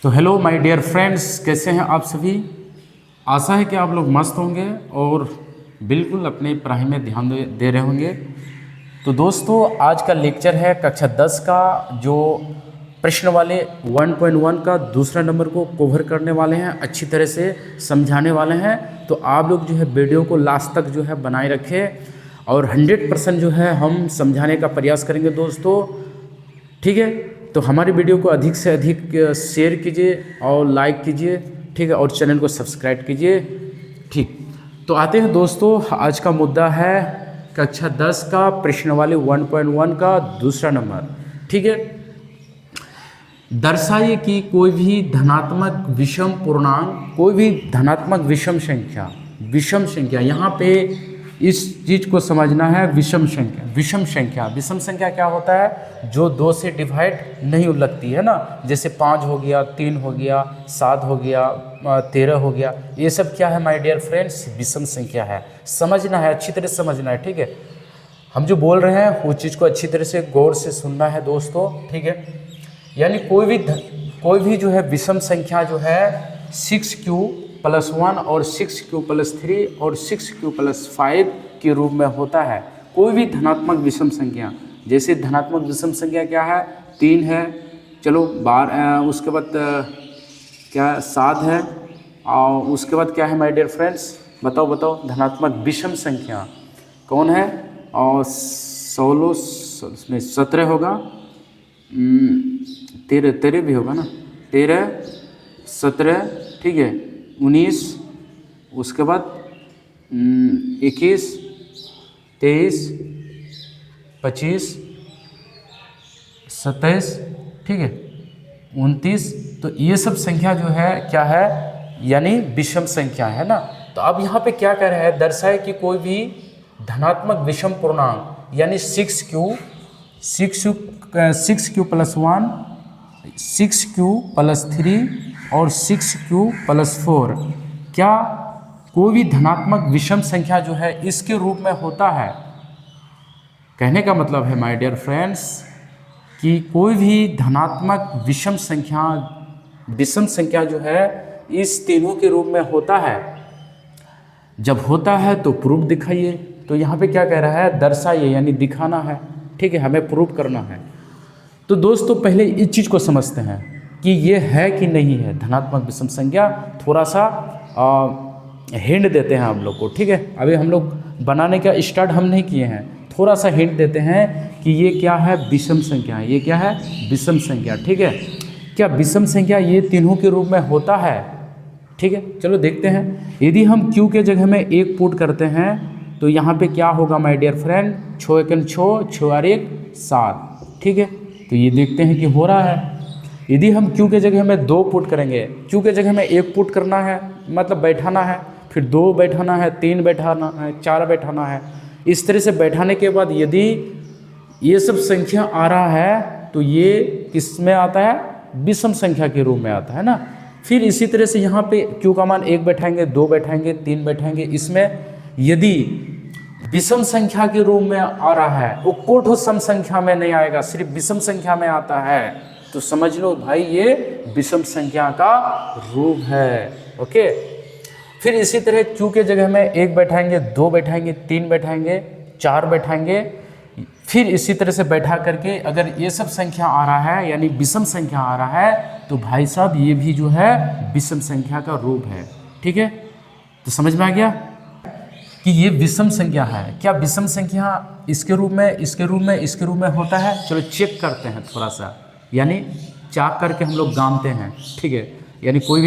तो hello my dear friends, कैसे हैं आप सभी। आशा है कि आप लोग मस्त होंगे और बिल्कुल अपनी पढ़ाई में ध्यान दे रहे होंगे। तो दोस्तों, आज का लेक्चर है कक्षा 10 का, जो प्रश्न वाले 1.1 का दूसरा नंबर को कवर करने वाले हैं, अच्छी तरह से समझाने वाले हैं। तो आप लोग जो है वीडियो को लास्ट तक जो है बनाए रखें और 100% जो है हम समझाने का प्रयास करेंगे दोस्तों, ठीक है। तो हमारी वीडियो को अधिक से अधिक शेयर कीजिए और लाइक कीजिए, ठीक है, और चैनल को सब्सक्राइब कीजिए, ठीक। तो आते हैं दोस्तों, आज का मुद्दा है कक्षा 10 का प्रश्नावली 1.1 का दूसरा नंबर, ठीक है। दर्शाइए कि कोई भी धनात्मक विषम पूर्णांक, कोई भी धनात्मक विषम संख्या यहाँ पे इस चीज़ को समझना है। विषम संख्या क्या होता है? जो 2 से डिवाइड नहीं लगती है ना, जैसे 5 हो गया, 3 हो गया, 7 हो गया, 13 हो गया, ये सब क्या है माय डियर फ्रेंड्स? विषम संख्या है। समझना है, अच्छी तरह से समझना है, ठीक है। हम जो बोल रहे हैं वो चीज़ को अच्छी तरह से गौर से सुनना है दोस्तों, ठीक है। यानी कोई भी जो है विषम संख्या जो है 6q+1 और 6q+3 और 6q+5 के रूप में होता है। कोई भी धनात्मक विषम संख्या, जैसे धनात्मक विषम संख्या क्या है? 3 है, चलो 12, उसके बाद क्या 7 है, और उसके बाद क्या है माय डियर फ्रेंड्स? बताओ धनात्मक विषम संख्या कौन है? और 17 होगा, 13 भी होगा ना, 13, 17, ठीक है, 19, उसके बाद 21, 23, 25, 27, ठीक है, 29। तो ये सब संख्या जो है क्या है? यानी विषम संख्या है ना। तो अब यहाँ पे क्या कह रहा है? दर्शाए कि कोई भी धनात्मक विषम पूर्णांक यानी 6q+1, 6q+3 और 6q+4, क्या कोई भी धनात्मक विषम संख्या जो है इसके रूप में होता है। कहने का मतलब है माय डियर फ्रेंड्स कि कोई भी धनात्मक विषम संख्या जो है इस तीनों के रूप में होता है। जब होता है तो प्रूफ दिखाइए। तो यहाँ पे क्या कह रहा है? दर्शाइए, यानी दिखाना है, ठीक है, हमें प्रूफ करना है। तो दोस्तों पहले इस चीज़ को समझते हैं कि ये है कि नहीं है धनात्मक विषम संख्या। थोड़ा सा हिंट देते हैं हम लोग को, ठीक है। अभी हम लोग बनाने का स्टार्ट हम नहीं किए हैं, थोड़ा सा हिंट देते हैं कि ये क्या है? विषम संख्या। ये क्या है? विषम संख्या, ठीक है। क्या विषम संख्या ये तीनों के रूप में होता है? ठीक है, चलो देखते हैं। यदि हम q के जगह में 1 पुट करते हैं तो यहाँ पे क्या होगा माय डियर फ्रेंड? 6 × 6, 6 और 1 7, ठीक है। तो ये देखते हैं कि हो रहा है। यदि हम q के जगह में 2 पुट करेंगे, q के जगह में 1 पुट करना है, मतलब बैठाना है, फिर 2 बैठाना है, 3 बैठाना है, 4 बैठाना है। इस तरह से बैठाने के बाद यदि ये सब संख्या आ रहा है तो ये किस में आता है? विषम संख्या के रूप में आता है ना। फिर इसी तरह से यहाँ पे q का मान 1 बैठाएंगे, 2 बैठाएंगे, 3 बैठाएंगे। इसमें यदि विषम संख्या के रूप में आ रहा है, वो कोठो सम संख्या में नहीं आएगा, सिर्फ विषम संख्या में आता है, तो समझ लो भाई ये विषम संख्या का रूप है। ओके। फिर इसी तरह q के जगह में 1 बैठाएंगे, 2 बैठाएंगे, 3 बैठाएंगे, 4 बैठाएंगे। फिर इसी तरह से बैठा करके अगर ये सब संख्या आ रहा है, यानी विषम संख्या आ रहा है, तो भाई साहब ये भी जो है विषम संख्या का रूप है, ठीक है। तो समझ में आ गया कि ये विषम संख्या है। क्या विषम संख्या इसके रूप में होता है? चलो चेक करते हैं थोड़ा सा, यानी चाक करके हम लोग गानते हैं, ठीक है। यानी कोई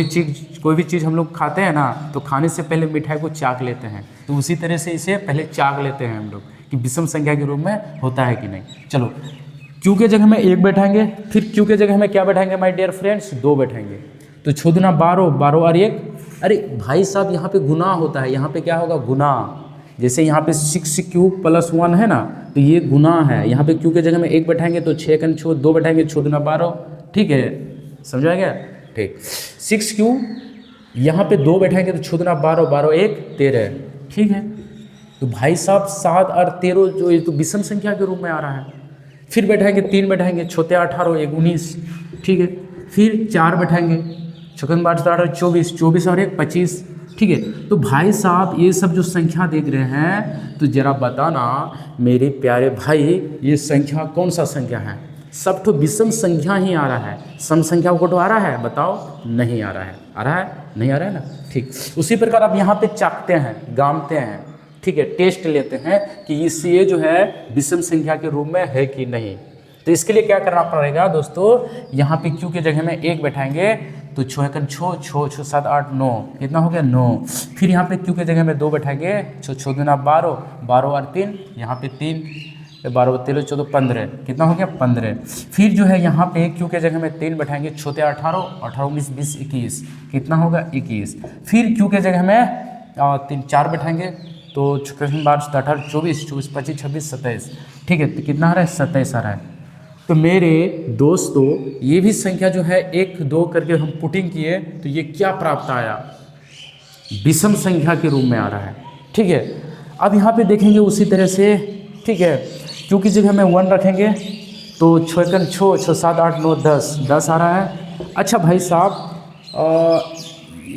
भी चीज़ हम लोग खाते हैं ना, तो खाने से पहले मिठाई को चाक लेते हैं, तो उसी तरह से इसे पहले चाक लेते हैं हम लोग कि विषम संख्या के रूप में होता है कि नहीं। चलो q के जगह में 1 बैठाएंगे, फिर q के जगह में क्या बैठाएंगे माय डियर फ्रेंड्स? 2 बैठाएंगे। तो 6 दूना 12, 12 और 1, अरे भाई साहब यहाँ पे गुना होता है। यहाँ पे क्या होगा? गुना। जैसे यहाँ पे 6q+1 है ना, तो ये गुना है। यहाँ पे q के जगह में 1 बैठाएंगे तो 6 × 6, 2 बैठाएंगे, 6 दूना 12, ठीक है, समझा गया, ठीक। 6q यहाँ पे 2 बैठाएंगे तो 6 दूना 12, 12 1 13, ठीक है। तो भाई साहब 7 और 13 जो ये तो विषम संख्या के रूप में आ रहा है। फिर बैठाएंगे 3 बैठाएंगे, 6 18 1 19, ठीक है। फिर 4 बैठाएंगे, छक्कन 8 24, 24 और 1 25। ठीक है, तो भाई साहब ये सब जो संख्या देख रहे हैं, तो जरा बताना मेरे प्यारे भाई, ये संख्या कौन सा संख्या है? सब तो विषम संख्या ही आ रहा है। सम संख्या को तो आ रहा है? बताओ, नहीं आ रहा है। आ रहा है? नहीं आ रहा है ना? ठीक, उसी प्रकार आप यहाँ पे चाकते हैं, गामते हैं, ठीक है, टेस्ट लेते हैं कि ये जो है विषम संख्या के रूप में है कि नहीं। तो इसके लिए क्या करना पड़ेगा दोस्तों, यहाँ पे क्यू के जगह में 1 बैठाएंगे, तो 6 एकन 6, 6 6 7 8 9, कितना हो गया? 9। फिर यहाँ पे क्यू के जगह में 2 बैठाएंगे, 6 6 दूना 12, 12 और 3, यहाँ पे 3, 12 13 14 15, कितना हो गया? 15। फिर जो है यहाँ पे क्यू के जगह में 3 बैठाएंगे, 6 18, 18 19 20 21, कितना होगा? 21। फिर क्यू के जगह में 3 4 बैठाएंगे, तो 12 18 24 24 25 26 27, ठीक है, तो कितना आ रहा है? 27 आ रहा है। तो मेरे दोस्तों ये भी संख्या जो है 1 2 करके हम पुटिंग किए, तो ये क्या प्राप्त आया? विषम संख्या के रूप में आ रहा है। ठीक है, अब यहाँ पे देखेंगे उसी तरह से, ठीक है, क्योंकि जगह में 1 रखेंगे, तो 6 एकन 6 6 7 8 9 10, 10 आ रहा है। अच्छा भाई साहब,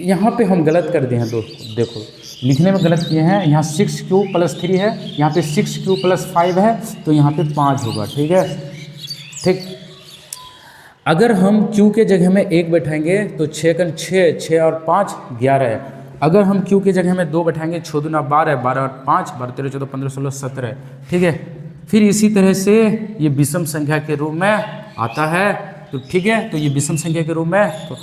यहाँ पे हम गलत कर दिए हैं दोस्तों, देखो लिखने में गलत किए हैं। यहाँ 6q + 3 है, यहाँ पे 6q + 5 है, तो यहाँ पे 5 होगा। ठीक है, ठीक। अगर हम q के जगह में 1 बैठाएंगे, तो 6 एकन 6, 6 और 5 11 है। अगर हम q के जगह में 2 बैठाएंगे, 6 दूना 12, 12 और 5 12 13 14 15 16 17, ठीक है। फिर इसी तरह से ये विषम संख्या के रूप में आता है, तो ठीक है, तो ये विषम संख्या के रूप में। तो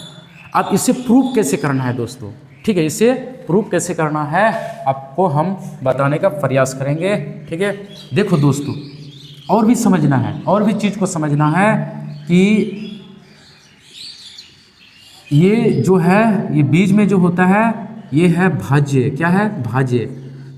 अब इसे प्रूफ कैसे करना है दोस्तों, ठीक है, इसे प्रूफ कैसे करना है आपको हम बताने का प्रयास करेंगे। ठीक है, देखो दोस्तों, और भी समझना है, और भी चीज़ को समझना है कि ये जो है, ये बीज में जो होता है, ये है भाज्य। क्या है? भाज्य।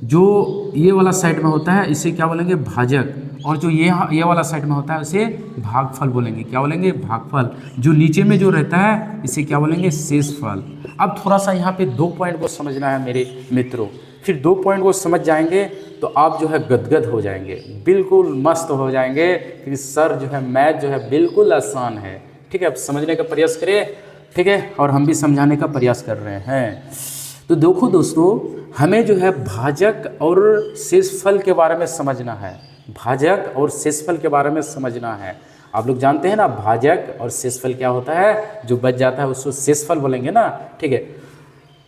जो ये वाला साइड में होता है, इसे क्या बोलेंगे? भाजक। और जो ये वाला साइड में होता है, उसे भागफल बोलेंगे। क्या बोलेंगे? भागफल। जो नीचे में जो रहता है, इसे क्या बोलेंगे? शेषफल। अब थोड़ा सा यहाँ पे 2 पॉइंट को समझना है मेरे मित्रों। फिर 2 पॉइंट को समझ जाएंगे तो आप जो है गदगद हो जाएंगे, बिल्कुल मस्त हो जाएंगे, क्योंकि सर जो है मैथ जो है बिल्कुल आसान है। ठीक है, अब समझने का प्रयास करें, ठीक है, और हम भी समझाने का प्रयास कर रहे हैं। तो देखो दोस्तों, हमें जो है भाजक और शेषफल के बारे में समझना है। भाजक और शेषफल के बारे में समझना है। आप लोग जानते हैं ना, भाजक और शेषफल क्या होता है? जो बच जाता है उसको शेषफल बोलेंगे ना। ठीक है,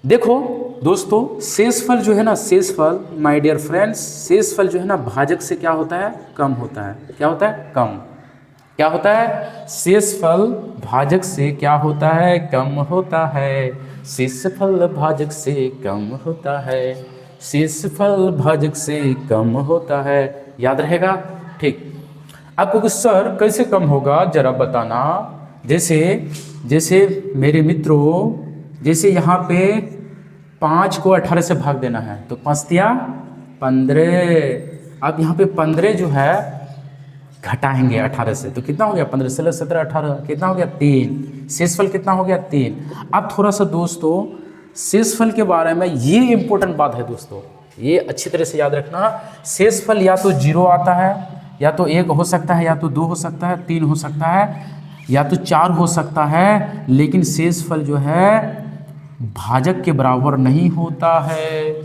देखो दोस्तों, शेषफल जो है ना, शेषफल माय डियर फ्रेंड्स, शेषफल जो है ना, भाजक से क्या होता है? कम होता है। क्या होता है? कम। क्या होता है? शेषफल भाजक से क्या होता है? कम होता है। शेषफल भाजक से कम होता है। शेषफल भाजक से कम होता है। याद रहेगा? ठीक। आपको कुछ सर कैसे कम होगा जरा बताना। जैसे मेरे मित्रों, जैसे यहाँ पे 5 को 18 से भाग देना है, तो 5 तिया 15। अब यहाँ पे 15 जो है घटाएंगे 18 से, तो कितना हो गया? 15 16 17 18, कितना हो गया? 3। शेषफल कितना हो गया? 3। अब थोड़ा सा दोस्तों शेषफल के बारे में, ये इंपॉर्टेंट बात है दोस्तों, ये अच्छी तरह से याद रखना। शेषफल या तो 0 आता है, या तो 1 हो सकता है, या तो 2 हो सकता है, 3 हो सकता है, या तो 4 हो सकता है, लेकिन शेषफल जो है भाजक के बराबर नहीं होता है।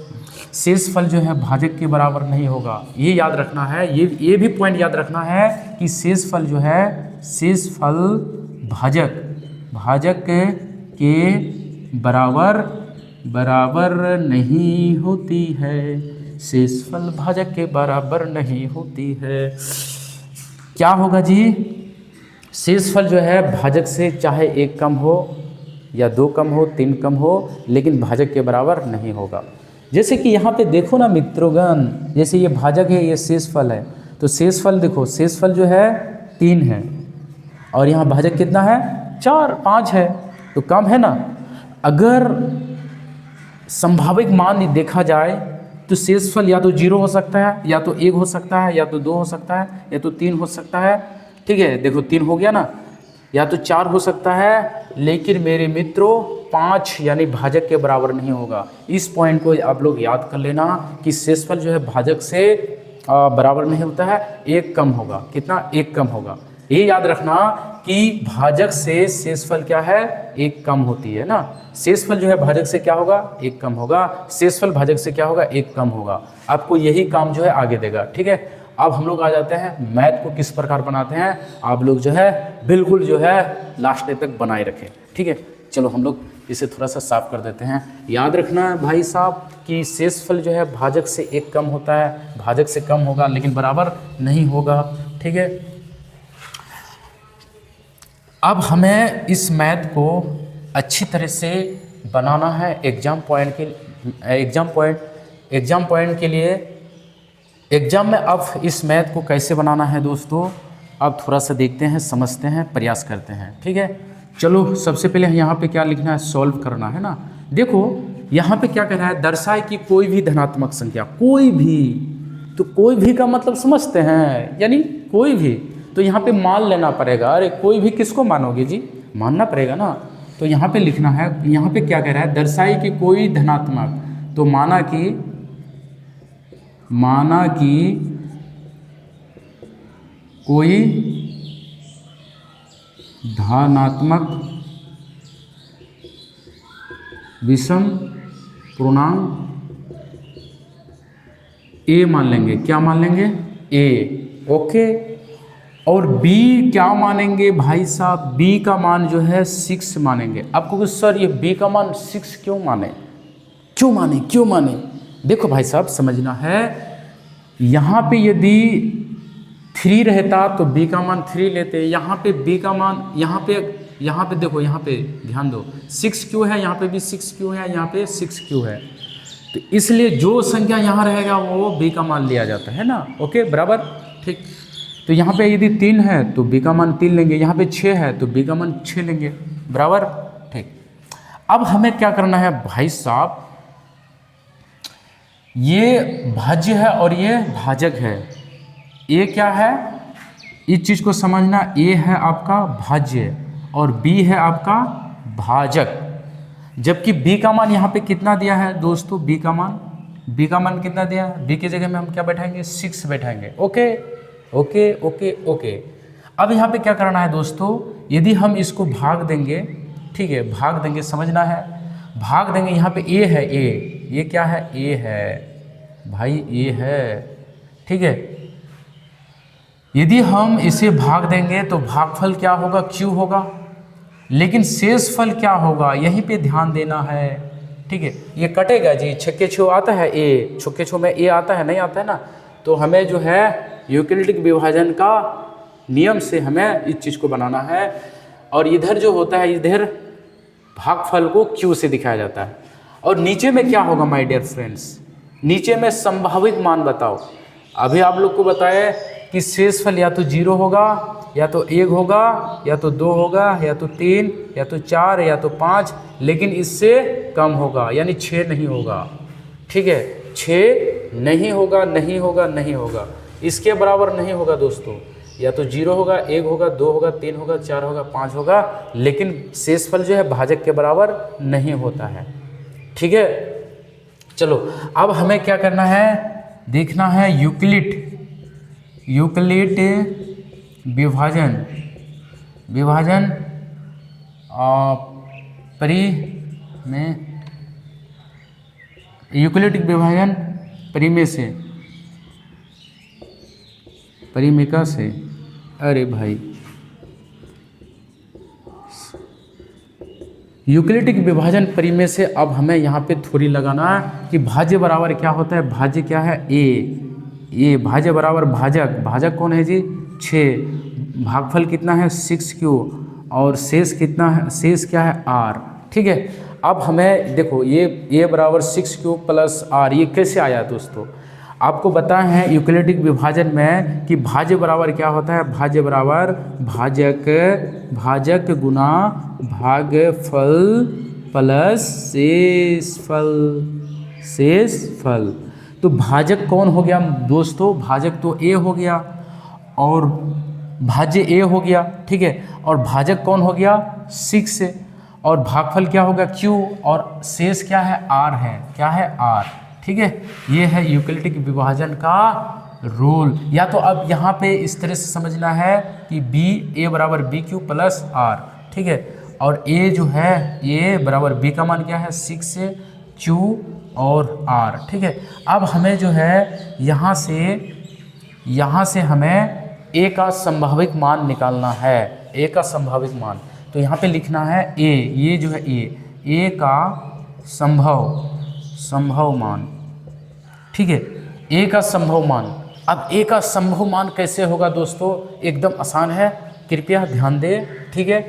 शेषफल जो है भाजक के बराबर नहीं होगा, ये याद रखना है। ये भी पॉइंट याद रखना है कि शेषफल जो है, शेषफल भाजक के बराबर नहीं होती है। शेषफल भाजक के बराबर नहीं होती है। क्या होगा जी? शेषफल जो है भाजक से चाहे 1 कम हो, या 2 कम हो, 3 कम हो, लेकिन भाजक के बराबर नहीं होगा। जैसे कि यहाँ पे देखो ना मित्रोगण, जैसे ये भाजक है, ये शेषफल है, तो शेषफल देखो, शेषफल जो है 3 है, और यहाँ भाजक कितना है? 4 5 है, तो कम है ना। अगर संभावित मान देखा जाए तो शेषफल या तो 0 हो सकता है, या तो 1 हो सकता है, या तो 2 हो सकता है, या तो 3 हो सकता है। ठीक है, देखो 3 हो गया ना, या तो 4 हो सकता है, लेकिन मेरे मित्रों 5 यानी भाजक के बराबर नहीं होगा। इस पॉइंट को आप लोग याद कर लेना कि शेषफल जो है भाजक से बराबर नहीं होता है, 1 कम होगा। कितना? 1 कम होगा। ये याद रखना कि भाजक से शेषफल क्या है, एक कम होती है ना। शेषफल जो है भाजक से क्या होगा, एक कम होगा। शेषफल भाजक से क्या होगा, एक कम होगा। आपको यही काम जो है आगे देगा। ठीक है, अब हम लोग आ जाते हैं मैथ को किस प्रकार बनाते हैं। आप लोग जो है बिल्कुल जो है लास्ट डे तक बनाए रखें। ठीक है, चलो हम लोग इसे थोड़ा सा साफ कर देते हैं। याद रखना है भाई साहब कि शेषफल जो है भाजक से एक कम होता है, भाजक से कम होगा लेकिन बराबर नहीं होगा। ठीक है, अब हमें इस मैथ को अच्छी तरह से बनाना है एग्जाम पॉइंट के लिए। एग्जाम में अब इस मैथ को कैसे बनाना है दोस्तों, अब थोड़ा सा देखते हैं, समझते हैं, प्रयास करते हैं। ठीक है, चलो सबसे पहले यहाँ पे क्या लिखना है, सॉल्व करना है ना। देखो यहाँ पे क्या कह रहा है, दर्शाए कि कोई भी धनात्मक संख्या, कोई भी, तो कोई भी का मतलब समझते हैं, यानी कोई भी। तो यहाँ पे मान लेना पड़ेगा। अरे कोई भी किसको मानोगे जी, मानना पड़ेगा ना। तो यहाँ पे लिखना है, यहाँ पे क्या कह रहा है, दर्शाए कि कोई धनात्मक, तो माना कि कोई धनात्मक विषम पूर्णांक ए मान लेंगे। क्या मान लेंगे, ए। ओके, और बी क्या मानेंगे भाई साहब, बी का मान जो है 6 मानेंगे। आपको कुछ सर ये बी का मान 6 क्यों माने। देखो भाई साहब समझना है, यहाँ पे यदि 3 रहता तो बी का मान 3 लेते। यहाँ पे बी का मान, यहाँ पे देखो, यहाँ पे ध्यान दो, 6 क्यों है, यहाँ पे भी 6 क्यों है, यहाँ पे 6 क्यों है। तो इसलिए जो संख्या यहाँ रहेगा वो बी का मान लिया जाता है ना। ओके बराबर, ठीक। तो यहाँ पे यदि 3 है तो बी का मान 3 लेंगे, यहाँ पे 6 है तो बी का मान 6 लेंगे। बराबर, ठीक। अब हमें क्या करना है भाई साहब, ये भाज्य है और ये भाजक है। ए क्या है, इस चीज़ को समझना, ए है आपका भाज्य और बी है आपका भाजक। जबकि बी का मान यहाँ पे कितना दिया है दोस्तों, बी का मान कितना दिया है, बी की जगह में हम क्या बैठाएंगे, 6 बैठाएंगे। Okay okay okay okay. अब यहाँ पे क्या करना है दोस्तों, यदि हम इसको भाग देंगे, ठीक है, भाग देंगे, समझना है, भाग देंगे। यहाँ पे ए है, ये क्या है, ए है भाई, ए है। ठीक है, यदि हम इसे भाग देंगे तो भागफल क्या होगा, क्यू होगा। लेकिन शेषफल क्या होगा, यहीं पे ध्यान देना है। ठीक है, ये कटेगा जी, छक्के छो आता है ए, छक्के छो में ए आता है, नहीं आता है ना। तो हमें जो है यूक्लिडिक विभाजन का नियम से हमें इस चीज़ को बनाना है। और इधर जो होता है, इधर भागफल को क्यू से दिखाया जाता है। और नीचे में क्या होगा माय डियर फ्रेंड्स, नीचे में संभावित मान बताओ। अभी आप लोग को बताया कि शेषफल या तो 0 होगा, या तो 1 होगा, या तो 2 होगा, या तो 3, या तो 4, या तो 5, लेकिन इससे कम होगा, यानी 6 नहीं होगा। ठीक है, 6 नहीं होगा, इसके बराबर नहीं होगा दोस्तों। या तो 0 होगा, 1 होगा, 2 होगा, 3 होगा, 4 होगा, 5 होगा, लेकिन शेषफल जो है भाजक के बराबर नहीं होता है। ठीक है, चलो अब हमें क्या करना है, देखना है यूक्लिड विभाजन यूक्लिडिक विभाजन परिमेका से। अरे भाई, यूक्लिडिक विभाजन परिमेय से अब हमें यहाँ पे थोड़ी लगाना है कि भाज्य बराबर क्या होता है, भाज्य क्या है, ए भाज्य बराबर भाजक कौन है जी, 6, भागफल कितना है 6q, और शेष कितना है, शेष क्या है r। ठीक है, अब हमें देखो ये बराबर 6q प्लस r, ये कैसे आया दोस्तों, आपको बताए हैं यूक्लिडिक विभाजन में कि भाज्य बराबर क्या होता है, भाज्य बराबर भाजक गुना भागफल प्लस शेषफल। तो भाजक कौन हो गया दोस्तों, भाजक तो ए हो गया, और भाज्य ए हो गया। ठीक है, और भाजक कौन हो गया 6, और भागफल क्या होगा q, और शेष क्या है r है, क्या है r। ठीक है, ये है यूक्लिडिक विभाजन का रूल। या तो अब यहाँ पे इस तरह से समझना है कि बी ए बराबर बी क्यू प्लस आर, ठीक है, और ए जो है ए बराबर बी का मान क्या है 6 क्यू और आर, ठीक है। अब हमें जो है यहाँ से हमें ए का संभाविक मान निकालना है, ए का संभाविक मान। तो यहाँ पे लिखना है ए, ये जो है ए का संभव मान, ठीक है, ए का संभव मान। अब ए का संभव मान कैसे होगा दोस्तों, एकदम आसान है, कृपया ध्यान दें, ठीक है।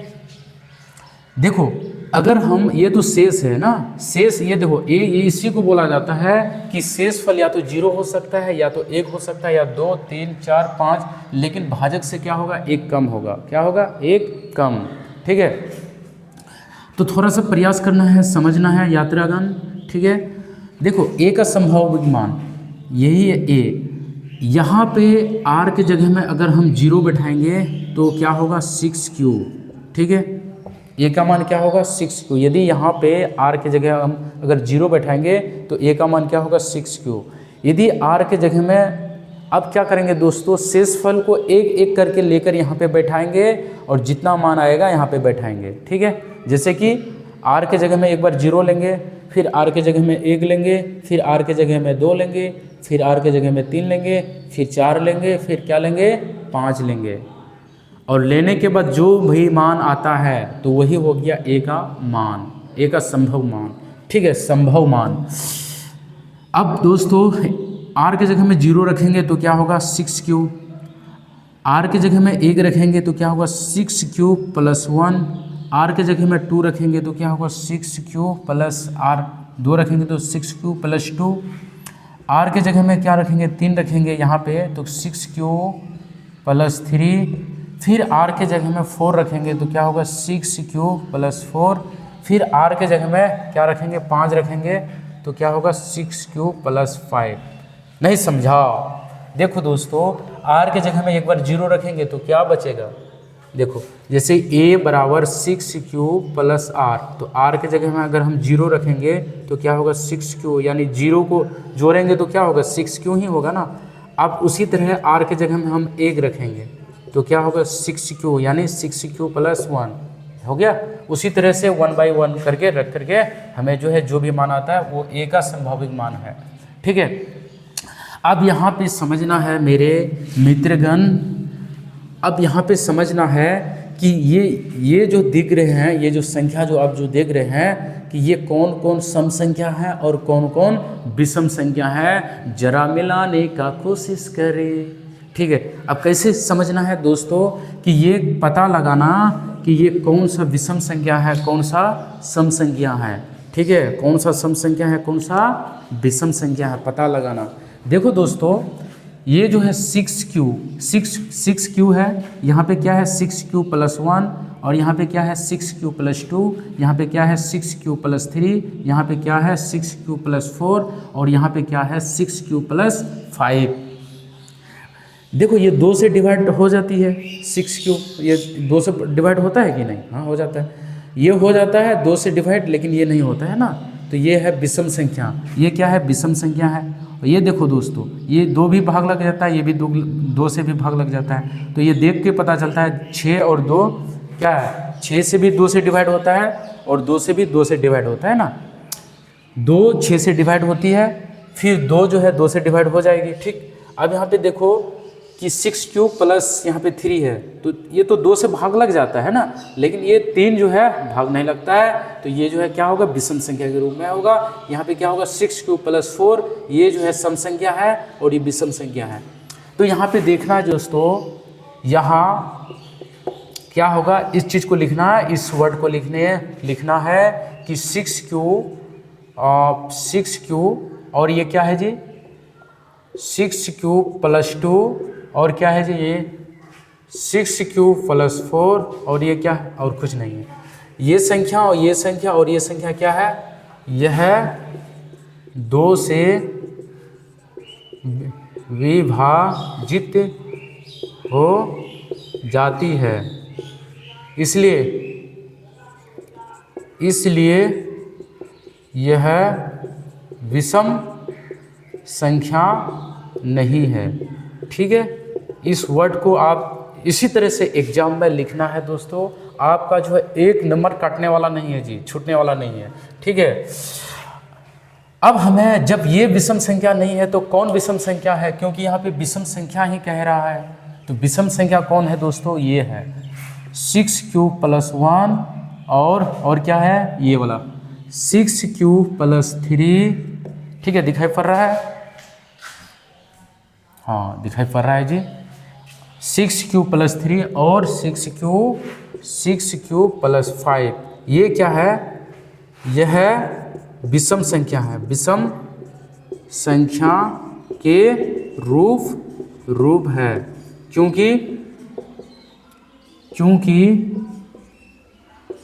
देखो अगर हम, ये तो शेष है ना, शेष, ये देखो ये इसी को बोला जाता है कि शेषफल या तो 0 हो सकता है, या तो 1 हो सकता है, या 2 3 4 5, लेकिन भाजक से क्या होगा, 1 कम होगा। क्या होगा, 1 कम, ठीक है। तो थोड़ा सा प्रयास करना है, समझना है यात्रागण, ठीक है। देखो ए का संभाविक मान यही है ए, यहाँ पे आर के जगह में अगर हम 0 बैठाएंगे तो क्या होगा 6Q, ठीक है। ए का मान क्या होगा 6Q। यदि यहाँ पे आर के जगह हम अगर 0 बैठाएंगे तो ए का मान क्या होगा 6Q। यदि आर के जगह में, अब क्या करेंगे दोस्तों, शेषफल को एक एक करके लेकर यहाँ पे बैठाएंगे और जितना मान आएगा यहाँ पे बैठाएंगे, ठीक है। जैसे कि आर के जगह में एक बार 0 लेंगे, फिर आर के जगह में 1 लेंगे, फिर आर के जगह में 2 लेंगे, फिर आर के जगह में 3 लेंगे, फिर 4 लेंगे, फिर क्या लेंगे 5 लेंगे, और लेने के बाद जो भी मान आता है तो वही हो गया ए का मान, ए का संभव मान, ठीक है, संभव मान। अब दोस्तों आर के जगह में 0 रखेंगे तो क्या होगा 6Q, आर के जगह में 1 रखेंगे तो क्या होगा 6Q प्लस 1, आर के जगह में 2 रखेंगे तो क्या होगा 6Q प्लस आर, 2 रखेंगे तो 6Q प्लस 2, आर के जगह में क्या रखेंगे 3 रखेंगे यहाँ पे तो 6Q प्लस 3, फिर आर के जगह में 4 रखेंगे तो क्या होगा 6Q प्लस 4, फिर आर के जगह में क्या रखेंगे 5 रखेंगे तो क्या होगा 6Q प्लस 5। नहीं समझा, देखो दोस्तों आर के जगह में एक बार 0 रखेंगे तो क्या बचेगा, देखो जैसे a बराबर 6Q प्लस आर, तो आर के जगह में अगर हम 0 रखेंगे तो क्या होगा 6Q, यानी 0 को जोड़ेंगे तो क्या होगा 6Q ही होगा ना। अब उसी तरह आर के जगह में हम 1 रखेंगे तो क्या होगा 6Q, यानी 6Q प्लस 1 हो गया। उसी तरह से 1 बाई 1 करके रख करके हमें जो है जो भी मान आता है वो ए का संभाविक मान है, ठीक है। अब यहाँ पे समझना है मेरे मित्रगण, अब यहाँ पे समझना है कि ये जो दिख रहे हैं, ये जो संख्या जो आप जो देख रहे हैं कि ये कौन कौन सम संख्या है और कौन कौन विषम संख्या है, जरा मिलाने का कोशिश करें, ठीक है। अब कैसे समझना है दोस्तों कि ये पता लगाना कि ये कौन सा विषम संख्या है, कौन सा सम संख्या है, ठीक है, कौन सा सम संख्या है, कौन सा विषम संख्या है, पता लगाना। देखो दोस्तों ये जो है 6Q है, यहाँ पे क्या है 6Q प्लस 1, और यहाँ पे क्या है 6Q प्लस 2, यहाँ पे क्या है 6Q प्लस 3, यहाँ पे क्या है 6Q प्लस 4, और यहाँ पे क्या है 6Q प्लस 5। देखो ये 2 से डिवाइड हो जाती है 6Q, ये 2 से डिवाइड होता है कि नहीं, हाँ हो जाता है, ये हो जाता है 2 से डिवाइड, लेकिन ये नहीं होता है ना, तो ये है विषम संख्या। ये क्या है, विषम संख्या है। और ये देखो दोस्तों ये 2 भी भाग लग जाता है, ये भी 2 से भी भाग लग जाता है, तो ये देख के पता चलता है 6 और 2 क्या है, 6 से भी 2 से डिवाइड होता है और 2 से भी 2 से डिवाइड होता है ना, 2 6 से डिवाइड होती है, फिर 2 जो है 2 से डिवाइड हो जाएगी, ठीक। अब यहाँ पे देखो कि 6Q प्लस यहाँ पे 3 है, तो ये तो 2 से भाग लग जाता है ना, लेकिन ये 3 जो है भाग नहीं लगता है, तो ये जो है क्या होगा, विषम संख्या के रूप में होगा। यहाँ पे क्या होगा 6Q प्लस 4, ये जो है सम संख्या है और ये विषम संख्या है। तो यहाँ पे देखना है दोस्तों, यहाँ क्या होगा, इस चीज़ को लिखना है, इस वर्ड को लिखना है कि 6Q और ये क्या है जी 6Q प्लस 2, और क्या है जी ये 6Q प्लस 4, और ये क्या है, और कुछ नहीं है। ये संख्या और ये संख्या और ये संख्या क्या है, यह 2 से विभाजित हो जाती है, इसलिए यह विषम संख्या नहीं है। ठीक है, इस वर्ड को आप इसी तरह से एग्जाम में लिखना है दोस्तों। आपका जो है 1 नंबर काटने वाला नहीं है जी, छूटने वाला नहीं है, ठीक है। अब हमें जब ये विषम संख्या नहीं है तो कौन विषम संख्या है, क्योंकि यहाँ पे विषम संख्या ही कह रहा है, तो विषम संख्या कौन है दोस्तों, ये है 6q + 1 और क्या है ये वाला 6q + 3, ठीक है, दिखाई पड़ रहा है, हाँ दिखाई पड़ रहा है जी, 6q + 3 और 6q + 5, ये क्या है, यह विषम संख्या है, विषम संख्या के रूप है, क्योंकि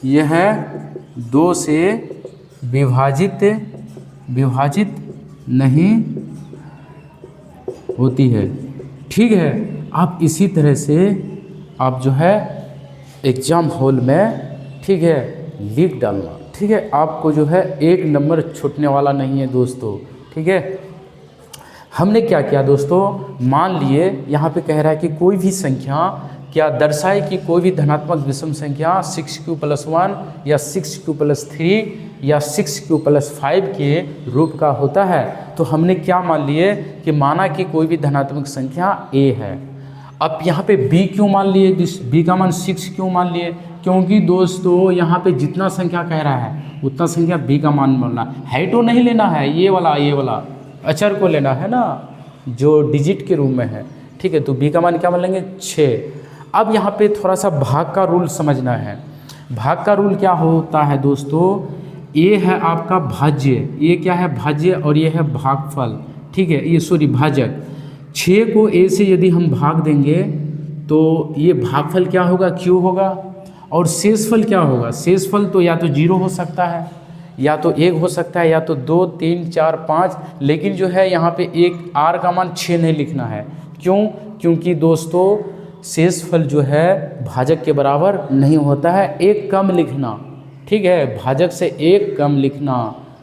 यह 2 से विभाजित नहीं होती है, ठीक है। आप इसी तरह से आप जो है एग्ज़ाम हॉल में, ठीक है, लिख डालना, ठीक है, आपको जो है 1 नंबर छूटने वाला नहीं है दोस्तों, ठीक है। हमने क्या किया दोस्तों, मान लिए यहाँ पे कह रहा है कि कोई भी संख्या क्या दर्शाए कि कोई भी धनात्मक विषम संख्या 6q + 1 या 6q + 3 या 6q + 5 के रूप का होता है, तो हमने क्या मान लिए कि माना कि कोई भी धनात्मक संख्या a है। अब यहाँ पे b क्यों मान लिए, b का मान 6 क्यों मान लिए, क्योंकि दोस्तों यहाँ पे जितना संख्या कह रहा है उतना संख्या b का मान बोलना है, तो नहीं लेना है, ये वाला अचर को लेना है ना, जो डिजिट के रूप में है, ठीक है। तो b का मान क्या मान लेंगे 6। अब यहाँ पे थोड़ा सा भाग का रूल समझना है। भाग का रूल क्या होता है दोस्तों, ये है आपका भाज्य, ये क्या है भाज्य, और ये है भागफल, ठीक है, ये सॉरी भाजक। 6 को a से यदि हम भाग देंगे तो ये भागफल क्या होगा, q होगा, और शेषफल क्या होगा, शेषफल तो या तो 0 हो सकता है, या तो 1 हो सकता है, या तो 2 3 4 5, लेकिन जो है यहाँ पे एक r का मान 6 नहीं लिखना है। क्यों, क्योंकि दोस्तों शेषफल जो है भाजक के बराबर नहीं होता है, एक कम लिखना, ठीक है, भाजक से एक कम लिखना,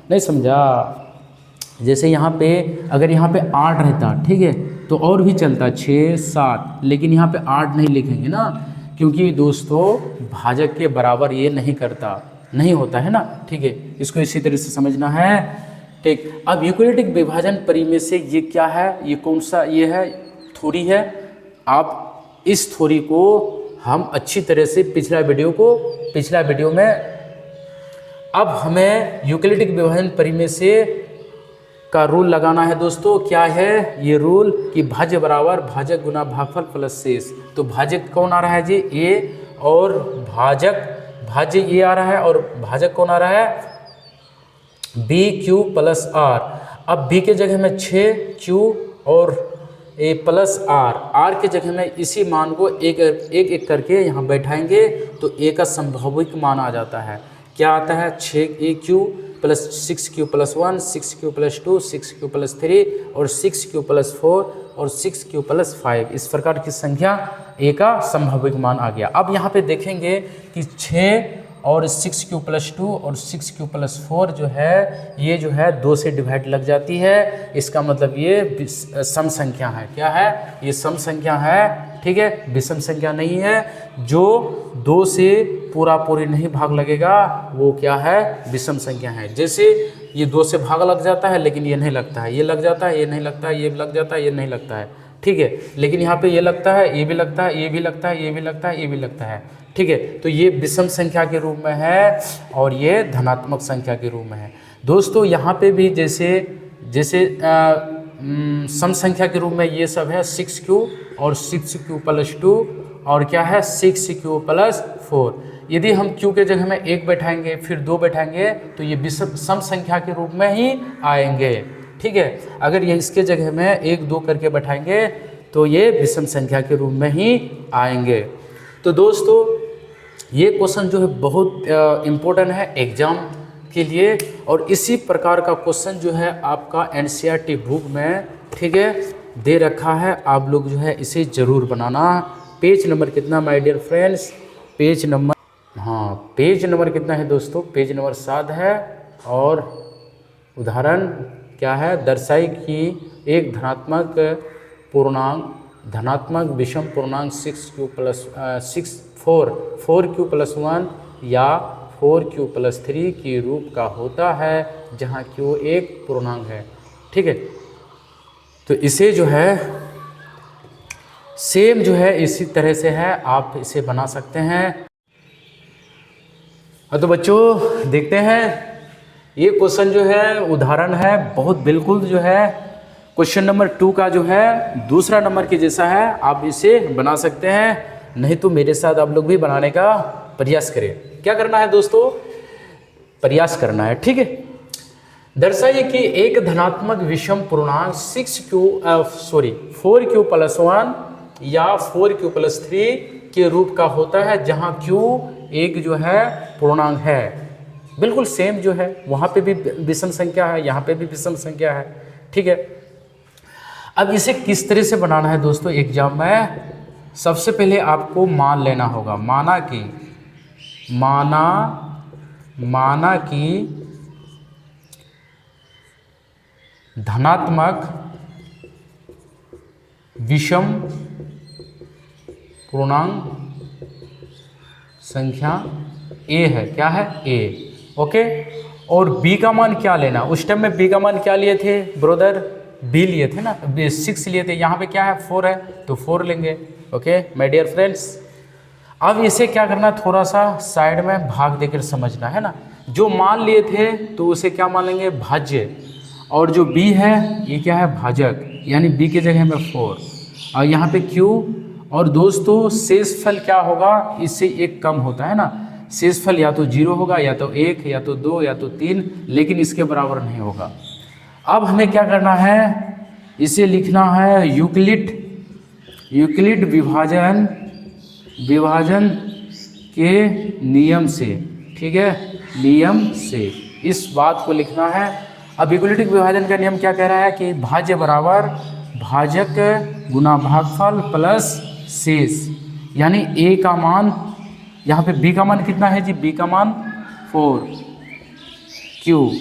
नहीं समझा। जैसे यहाँ पे अगर यहाँ पे 8 रहता, ठीक है, तो और भी चलता 6 7, लेकिन यहाँ पे 8 नहीं लिखेंगे ना, क्योंकि दोस्तों भाजक के बराबर ये नहीं करता, नहीं होता है ना, ठीक है, इसको इसी तरह से समझना है, ठीक। अब यूक्लिडिक विभाजन परिमेय से ये क्या है, ये कौन सा, ये है थ्योरी है। आप इस थ्योरी को हम अच्छी तरह से पिछला वीडियो में, अब हमें यूक्लिडिक विभाजन परिमेय से का रूल लगाना है दोस्तों। क्या है ये रूल, कि भाज्य बराबर भाजक गुना भागफल प्लस शेष। तो भाजक कौन आ रहा है जी, a, और भाज्य ये आ रहा है, और भाजक कौन आ रहा है, bq + r। अब b के जगह में 6q और a + r के जगह में इसी मान को एक करके यहाँ बैठाएंगे तो a का संभाविक मान आ जाता है। क्या आता है, 6aq + 6q + 1, 6q + 2, 6q + 3 और 6q + 4 और 6q + 5, इस प्रकार की संख्या a का संभाविक मान आ गया। अब यहाँ पे देखेंगे कि 6 और 6q + 2 और 6q + 4 जो है ये जो है 2 से डिवाइड लग जाती है, इसका मतलब ये सम संख्या है। क्या है, ये सम संख्या है, ठीक है, विषम संख्या नहीं है। जो 2 से पूरी नहीं भाग लगेगा वो क्या है, विषम संख्या है। जैसे ये 2 से भाग लग जाता है लेकिन ये नहीं लगता है, ये लग जाता है, ये नहीं लगता है, ये लग जाता है, ये नहीं लगता है, ठीक है, लेकिन यहाँ पे ये लगता है, ये भी लगता है, ये भी लगता है, ये भी लगता है, ये भी लगता है, ठीक है। तो ये विषम संख्या के रूप में है और ये धनात्मक संख्या के रूप में है। दोस्तों यहाँ पे भी जैसे सम संख्या के रूप में ये सब है 6q और 6q + 2 और क्या है 6q + 4। यदि हम q के जगह में 1 बैठाएंगे फिर 2 बैठाएंगे तो ये विषम सम संख्या के रूप में ही आएंगे, ठीक है। अगर ये इसके जगह में 1 2 करके बैठाएंगे तो ये विषम संख्या के रूप में ही आएंगे। तो दोस्तों ये क्वेश्चन जो है बहुत इम्पोर्टेंट है एग्जाम के लिए, और इसी प्रकार का क्वेश्चन जो है आपका एनसीईआरटी बुक में, ठीक है, दे रखा है। आप लोग जो है इसे ज़रूर बनाना। पेज नंबर कितना my dear friends, page number कितना है दोस्तों, पेज नंबर 7 है। और उदाहरण क्या है, दर्शाई कि एक धनात्मक पूर्णांक धनात्मक विषम पूर्णांक 6q प्लस 4q प्लस 1 या 4q प्लस 3 के रूप का होता है जहाँ q एक पूर्णांक है। ठीक है, तो इसे जो है सेम जो है इसी तरह से है, आप इसे बना सकते हैं। तो बच्चों देखते हैं, ये क्वेश्चन जो है उदाहरण है, बहुत बिल्कुल जो है क्वेश्चन नंबर 2 का जो है दूसरा नंबर के जैसा है, आप इसे बना सकते हैं। नहीं तो मेरे साथ आप लोग भी बनाने का प्रयास करें। क्या करना है दोस्तों, प्रयास करना है। ठीक है, दर्शाइए कि एक धनात्मक विषम पूर्णांक 4q प्लस 1 या 4q प्लस 3 के रूप का होता है जहां q एक जो है पूर्णांक है। बिल्कुल सेम जो है, वहां पे भी विषम संख्या है, यहाँ पे भी विषम संख्या है। ठीक है, अब इसे किस तरह से बनाना है दोस्तों एग्जाम में, सबसे पहले आपको मान लेना होगा। माना कि धनात्मक विषम पूर्णांक संख्या a है। क्या है, a। ओके, और b का मान क्या लेना, उस टाइम में b का मान क्या लिए थे ब्रदर, b लिए थे ना, 6 लिए थे। यहाँ पे क्या है 4 है तो 4 लेंगे। ओके माय डियर फ्रेंड्स, अब इसे क्या करना, थोड़ा सा साइड में भाग देकर समझना है ना। जो मान लिए थे तो उसे क्या मान लेंगे, भाज्य, और जो b है ये क्या है, भाजक, यानी b की जगह में 4 और यहाँ पे q। और दोस्तों शेषफल क्या होगा, इससे एक कम होता है ना, शेषफल या तो 0 होगा, या तो 1, या तो 2, या तो 3, लेकिन इसके बराबर नहीं होगा। अब हमें क्या करना है, इसे लिखना है यूक्लिड विभाजन के नियम से। ठीक है, नियम से इस बात को लिखना है। अब यूक्लिडिक विभाजन का नियम क्या कह रहा है कि भाज्य बराबर भाजक गुना भागफल प्लस शेष, यानी a का मान, यहाँ पे b का मान कितना है जी, b का मान 4q।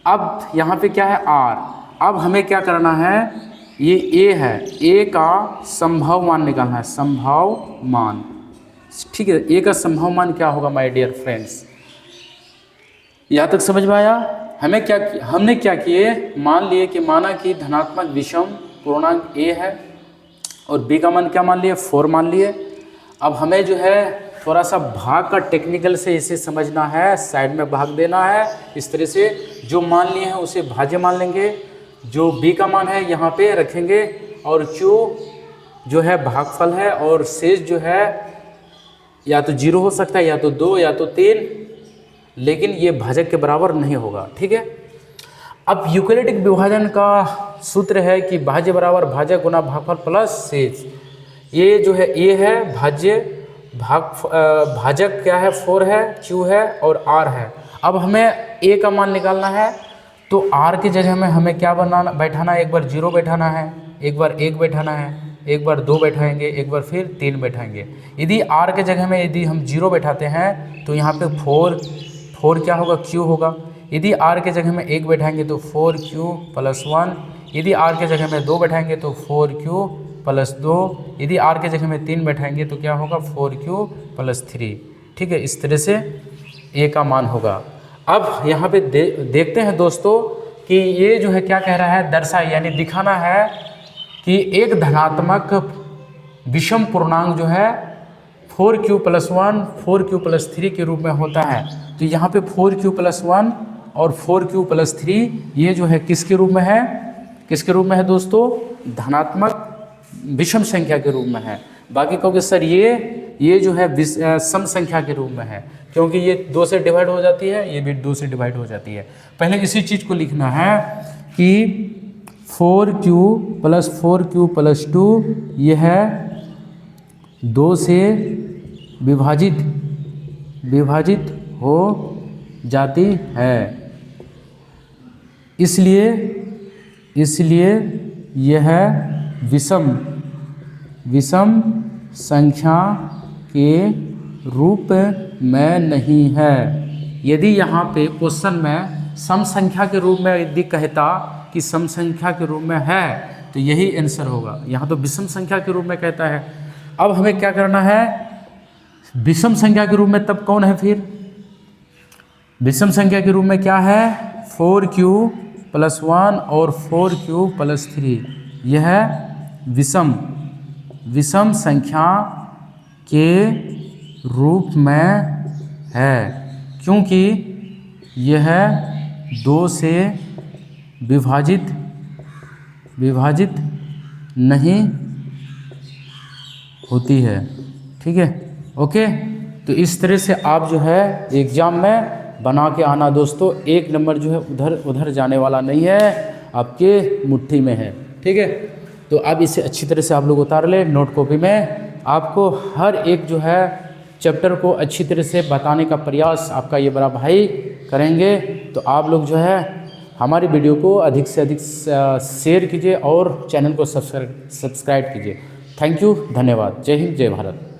अब यहाँ पे क्या है r। अब हमें क्या करना है, ये a है, a का संभव मान निकालना है, संभव मान। ठीक है, a का संभव मान क्या होगा माय डियर फ्रेंड्स, यहाँ तक समझ में आया। हमने क्या किए, मान लिए कि माना कि धनात्मक विषम पूर्णांक a है और b का मान क्या मान लिए, 4 मान लिए। अब हमें जो है थोड़ा सा भाग का टेक्निकल से इसे समझना है, साइड में भाग देना है। इस तरह से जो मान लिए हैं उसे भाज्य मान लेंगे, जो b का मान है यहाँ पे रखेंगे, और q जो है भागफल है, और शेष जो है या तो 0 हो सकता है, या तो 2, या तो 3, लेकिन ये भाजक के बराबर नहीं होगा। ठीक है, अब यूक्लिडिक विभाजन का सूत्र है कि भाज्य बराबर भाजक गुना भागफल प्लस शेष। ये जो है a है भाज्य, भाजक क्या है 4 है, q है और r है। अब हमें a का मान निकालना है, तो r की जगह में हमें क्या बैठाना है, एक बार 0 बैठाना है, एक बार 1 बैठाना है, एक बार 2 बैठाएंगे, एक बार फिर 3 बैठाएंगे। यदि r के जगह में यदि हम 0 बैठाते हैं तो यहाँ पे 4 क्या होगा, q होगा। यदि r के जगह में 1 बैठाएंगे तो 4q प्लस 1, यदि r के जगह में 2 बैठाएंगे तो 4q प्लस 2, यदि r के जगह में 3 बैठाएंगे तो क्या होगा, 4q प्लस 3। ठीक है, इस तरह से a का मान होगा। अब यहाँ पे देखते हैं दोस्तों कि ये जो है क्या कह रहा है, दर्शाए यानी दिखाना है कि एक धनात्मक विषम पूर्णांक जो है 4q प्लस 1 4q प्लस 3 के रूप में होता है। तो यहाँ पे 4q प्लस 1 और 4q प्लस 3 ये जो है किसके रूप में है, किसके रूप में है दोस्तों, धनात्मक विषम संख्या के रूप में है। बाकी कहोगे सर ये जो है सम संख्या के रूप में है, क्योंकि ये 2 से डिवाइड हो जाती है, ये भी 2 से डिवाइड हो जाती है। पहले इसी चीज़ को लिखना है कि 4q प्लस 2 ये है 2 से विभाजित हो जाती है, इसलिए यह विषम संख्या के रूप में नहीं है। यदि यहाँ पे क्वेश्चन में सम संख्या के रूप में यदि कहता कि सम संख्या के रूप में है, तो यही आंसर होगा। यहाँ तो विषम संख्या के रूप में कहता है। अब हमें क्या करना है, विषम संख्या के रूप में तब कौन है फिर, विषम संख्या के रूप में क्या है, 4q + 1 और 4q + 3, यह विषम संख्या के रूप में है, क्योंकि यह 2 से विभाजित नहीं होती है। ठीक है, ओके। तो इस तरह से आप जो है एग्ज़ाम में बना के आना दोस्तों। 1 नंबर जो है उधर जाने वाला नहीं है, आपके मुट्ठी में है। ठीक है, तो अब इसे अच्छी तरह से आप लोग उतार ले नोट कॉपी में। आपको हर एक जो है चैप्टर को अच्छी तरह से बताने का प्रयास आपका ये बड़ा भाई करेंगे। तो आप लोग जो है हमारी वीडियो को अधिक से अधिक शेयर कीजिए और चैनल को सब्सक्राइब कीजिए। थैंक यू, धन्यवाद। जय हिंद, जय भारत।